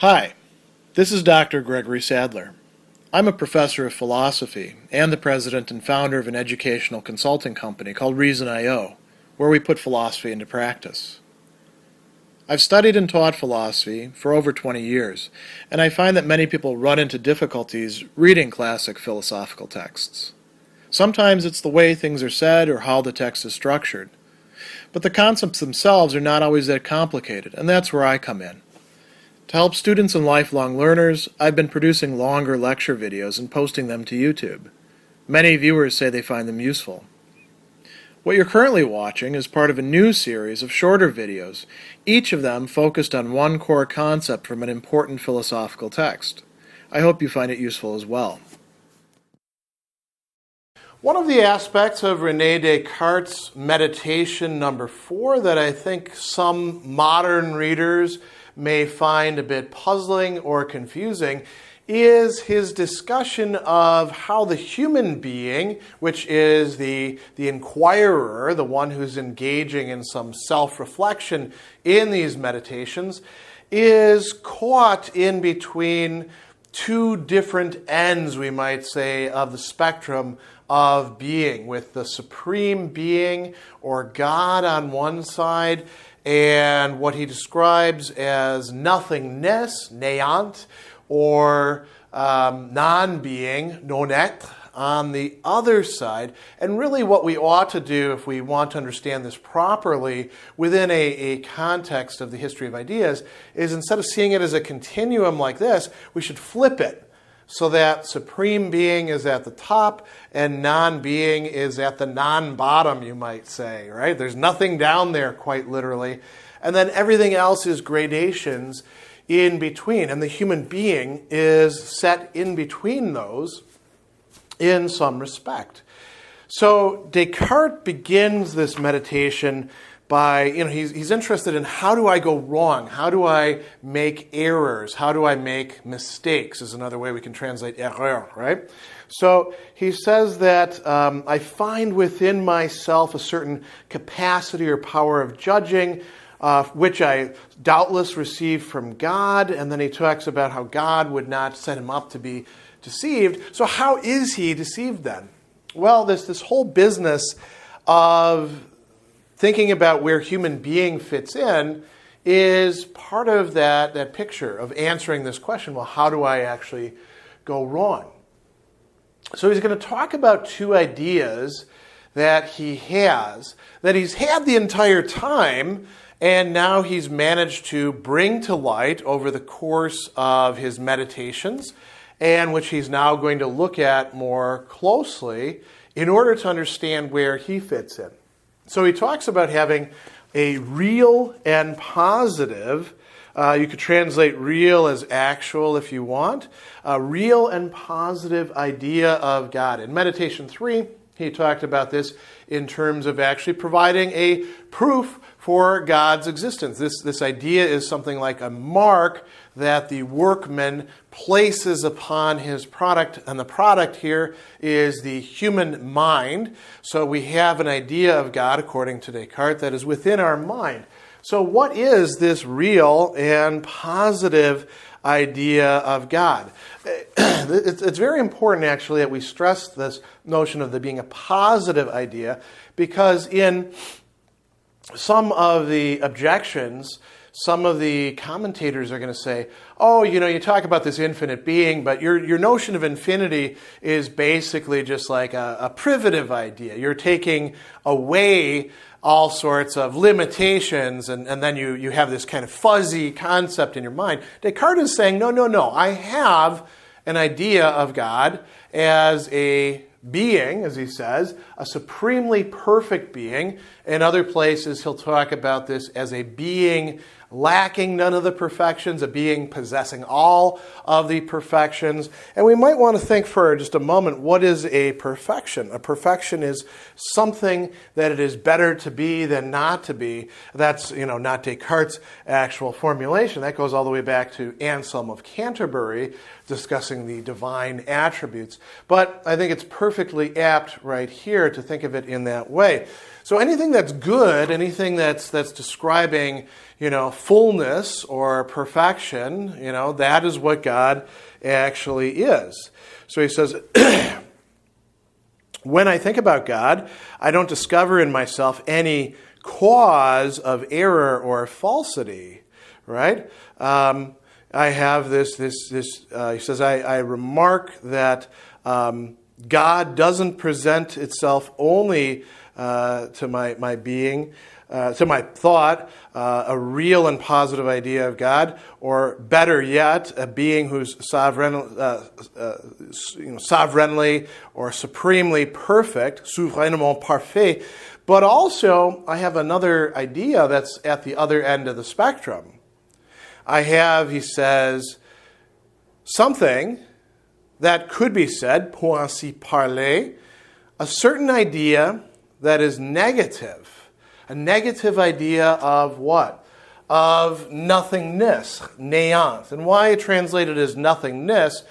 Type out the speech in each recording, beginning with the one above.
Hi, this is Dr. Gregory Sadler. I'm a professor of philosophy and the president and founder of an educational consulting company called Reason.io, where we put philosophy into practice. I've studied and taught philosophy for over 20 years, and I find that many people run into difficulties reading classic philosophical texts. Sometimes it's the way things are said or how the text is structured. But the concepts themselves are not always that complicated, and that's where I come in. To help students and lifelong learners, I've been producing longer lecture videos and posting them to YouTube. Many viewers say they find them useful. What you're currently watching is part of a new series of shorter videos, each of them focused on one core concept from an important philosophical text. I hope you find it useful as well. One of the aspects of Rene Descartes' meditation number 4 that I think some modern readers may find a bit puzzling or confusing is his discussion of how the human being, which is the inquirer, the one who's engaging in some self-reflection in these meditations, is caught in between two different ends, we might say, of the spectrum of being, with the supreme being or God on one side and what he describes as nothingness, néant, or non-being, non-être, on the other side. And really what we ought to do if we want to understand this properly within a context of the history of ideas is instead of seeing it as a continuum like this, we should flip it so that supreme being is at the top and non-being is at the non-bottom, you might say, right? There's nothing down there, quite literally. And then everything else is gradations in between. And the human being is set in between those in some respect. So Descartes begins this meditation by, he's interested in how do I go wrong? How do I make errors? How do I make mistakes is another way we can translate erreur, right? So he says that I find within myself a certain capacity or power of judging, which I doubtless received from God. And then he talks about how God would not set him up to be deceived. So how is he deceived then? Well, this whole business of thinking about where human being fits in is part of that picture of answering this question, well, how do I actually go wrong? So he's going to talk about two ideas that he has, that he's had the entire time, and now he's managed to bring to light over the course of his meditations, and which he's now going to look at more closely in order to understand where he fits in. So he talks about having a real and positive, you could translate real as actual if you want, a real and positive idea of God. In Meditation 3, he talked about this in terms of actually providing a proof for God's existence. This idea is something like a mark that the workman places upon his product, and the product here is the human mind. So we have an idea of God, according to Descartes, that is within our mind. So what is this real and positive idea of God? It's very important, actually, that we stress this notion of there being a positive idea, because in some of the objections, some of the commentators are going to say, oh, you talk about this infinite being, but your notion of infinity is basically just like a privative idea. You're taking away all sorts of limitations, and then you have this kind of fuzzy concept in your mind. Descartes is saying, no, I have an idea of God as a being, as he says, a supremely perfect being. In other places, he'll talk about this as a being lacking none of the perfections, a being possessing all of the perfections. And we might want to think for just a moment, what is a perfection? A perfection is something that it is better to be than not to be. That's, not Descartes' actual formulation. That goes all the way back to Anselm of Canterbury, discussing the divine attributes. But I think it's perfectly apt right here to think of it in that way. So anything that's good, anything that's describing, fullness or perfection, that is what God actually is. So he says, when I think about God, I don't discover in myself any cause of error or falsity, right? I have this. He says, I remark that God doesn't present itself only to my being, to my thought, a real and positive idea of God, or better yet, a being who's sovereignly or supremely perfect, souverainement parfait. But also, I have another idea that's at the other end of the spectrum. I have, he says, something that could be said, pour ainsi parler, a certain idea that is negative. A negative idea of what? Of nothingness, néant. And why I translate it as nothingness?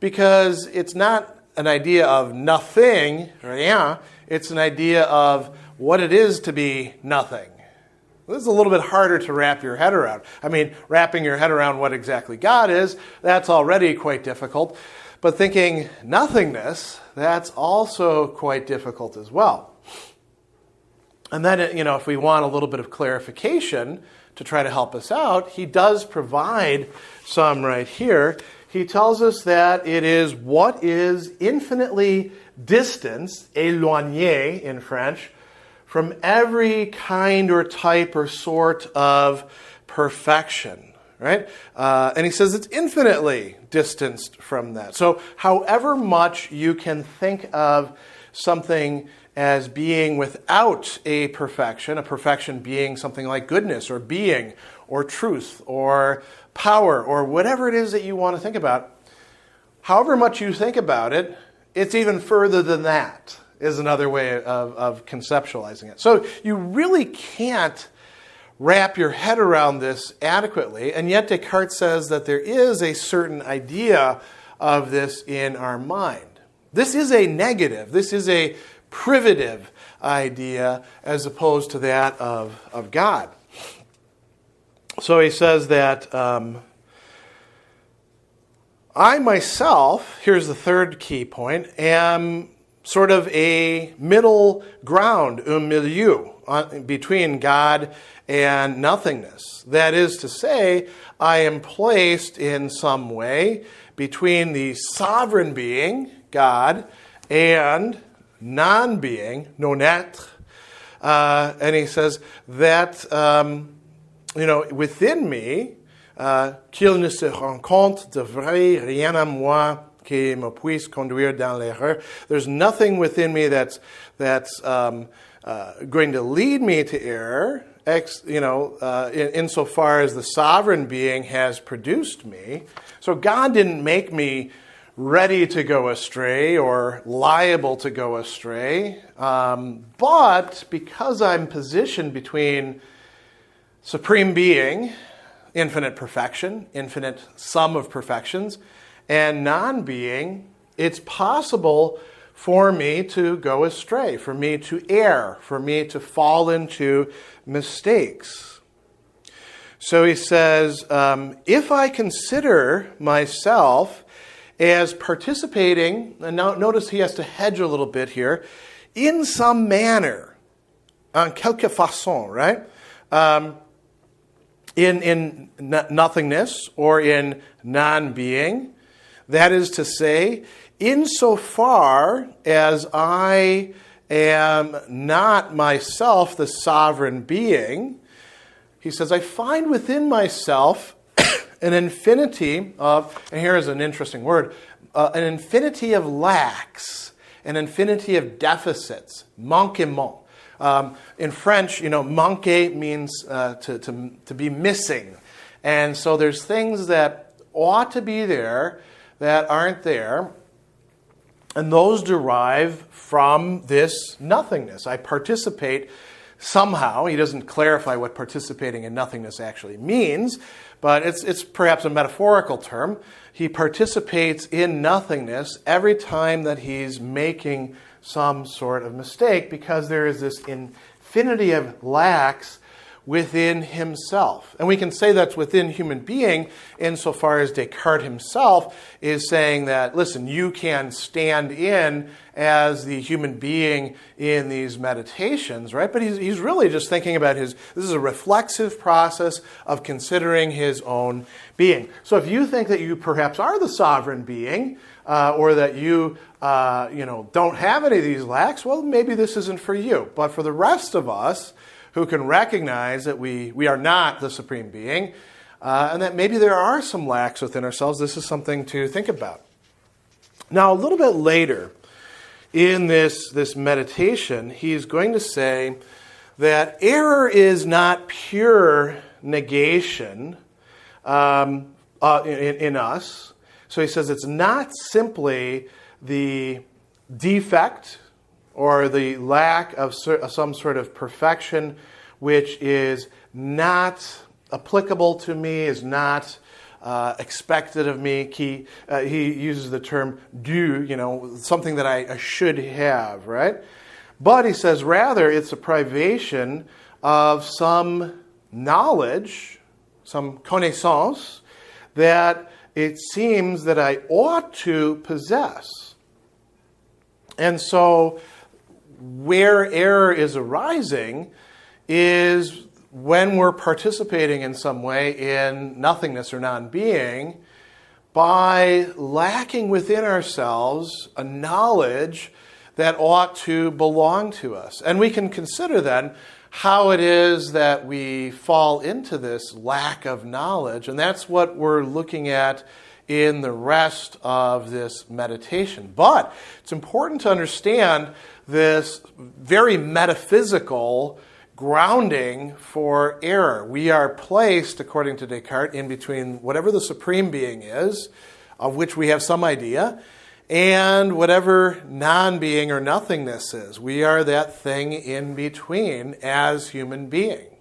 Because it's not an idea of nothing, rien. It's an idea of what it is to be nothing. This is a little bit harder to wrap your head around. I mean, wrapping your head around what exactly God is, that's already quite difficult. But thinking nothingness, that's also quite difficult as well. And then, if we want a little bit of clarification to try to help us out, he does provide some right here. He tells us that it is what is infinitely distanced, éloigné in French, from every kind or type or sort of perfection, right? And he says it's infinitely distanced from that. So however much you can think of something as being without a perfection being something like goodness or being or truth or power or whatever it is that you want to think about, however much you think about it, it's even further than that, is another way of conceptualizing it. So you really can't wrap your head around this adequately, and yet Descartes says that there is a certain idea of this in our mind. This is a negative, this is a privative idea as opposed to that of God. So he says that I myself, here's the third key point, am sort of a middle ground, un milieu, between God and nothingness. That is to say, I am placed in some way between the sovereign being, God, and non-being, non-être. And he says that, within me, qu'il ne se rencontre de vrai rien à moi qui me puisse conduire dans l'erreur. There's nothing within me that's going to lead me to error, insofar as the sovereign being has produced me. So God didn't make me ready to go astray or liable to go astray. But because I'm positioned between supreme being, infinite perfection, infinite sum of perfections, and non-being, it's possible for me to go astray, for me to err, for me to fall into mistakes. So he says, if I consider myself as participating, and now notice he has to hedge a little bit here, in some manner, en quelque façon, right? In nothingness or in non-being. That is to say, insofar as I am not myself the sovereign being, he says, I find within myself an infinity of, and here is an interesting word, an infinity of lacks, an infinity of deficits, manquement. In French, manquer means to be missing. And so there's things that ought to be there that aren't there, and those derive from this nothingness. I participate somehow. He doesn't clarify what participating in nothingness actually means, but it's perhaps a metaphorical term. He participates in nothingness every time that he's making some sort of mistake, because there is this infinity of lacks within himself. And we can say that's within human being insofar as Descartes himself is saying that, listen, you can stand in as the human being in these meditations, right? But he's really just thinking about this is a reflexive process of considering his own being. So if you think that you perhaps are the sovereign being, or that you don't have any of these lacks, well, maybe this isn't for you. But for the rest of us who can recognize that we are not the supreme being, and that maybe there are some lacks within ourselves, this is something to think about. Now, a little bit later in this meditation, he's going to say that error is not pure negation in us. So he says it's not simply the defect or the lack of some sort of perfection which is not applicable to me, is not expected of me. He uses the term due, something that I should have, right? But he says rather it's a privation of some knowledge, some connaissance, that it seems that I ought to possess. And so where error is arising is when we're participating in some way in nothingness or non-being by lacking within ourselves a knowledge that ought to belong to us. And we can consider then how it is that we fall into this lack of knowledge. And that's what we're looking at in the rest of this meditation. But it's important to understand this very metaphysical grounding for error. We are placed, according to Descartes, in between whatever the supreme being is, of which we have some idea, and whatever non-being or nothingness is. We are that thing in between as human beings.